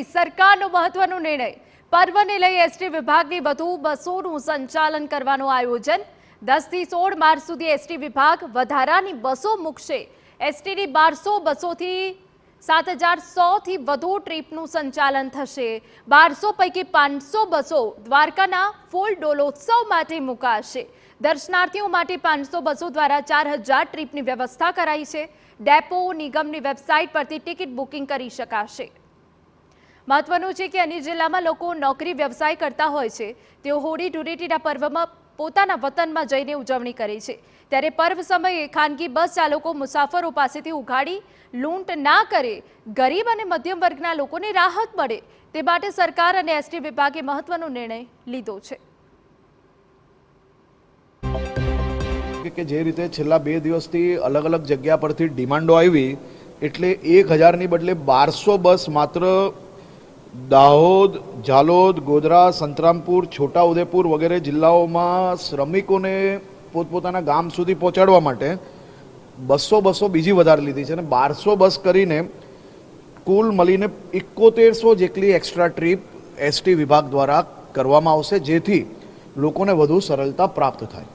નહીં, સરકારનો મહત્વનો નિર્ણય. પર્વને લઈ એસટી વિભાગની વધુ બસોનું સંચાલન કરવાનું આયોજન. 10 થી 16 માર્ચ સુધી એસટી વિભાગ વધારાની બસો મૂકશે. એસટીની 1200 બસોથી 7100 થી વધુ ટ્રીપનું સંચાલન થશે. 1200 પૈકી 500 બસો દ્વારકાના ફૂલ ડોલોત્સવ માટે મુકાશે. દર્શનાર્થીઓ માટે 500 બસો દ્વારા 4000 ટ્રીપની વ્યવસ્થા કરાઈ છે. ડેપો નિગમની વેબસાઇટ પરથી ટિકિટ બુકિંગ કરી શકાશે. મહત્વનું છે કે અન્ય જિલ્લામાં લોકો નોકરી વ્યવસાય કરતા હોય છે. તેઓ હોળી ધૂળેટીના પર્વમાં પોતાના વતનમાં જઈને ઉજવણી કરે છે. ત્યારે પર્વ સમયે ખાનગી બસ ચાલકો મુસાફરો પાસેથી ઉઘાડી લૂંટ ના કરે, ગરીબ અને મધ્યમ વર્ગના લોકોને રાહત મળે તે માટે સરકાર અને એસટી વિભાગે મહત્વનો નિર્ણય લીધો છે. કે જે રીતે છેલ્લા 2 દિવસથી અલગ અલગ જગ્યા પરથી ડિમાન્ડો આવી એટલે 1000ની બદલે 1200 બસ માત્ર દાહોદ, ઝાલોદ, ગોધરા, સંતરામપુર, છોટાઉદેપુર વગેરે જિલ્લાઓમાં શ્રમિકોને પોતપોતાના ગામ સુધી પહોંચાડવા માટે 200 બસો બીજી વધારે લીધી છે અને 1200 બસ કરીને કુલ મળીને 7100 જેટલી એક્સ્ટ્રા ટ્રીપ એસટી વિભાગ દ્વારા કરવામાં આવશે, જેથી લોકોને વધુ સરળતા પ્રાપ્ત થાય.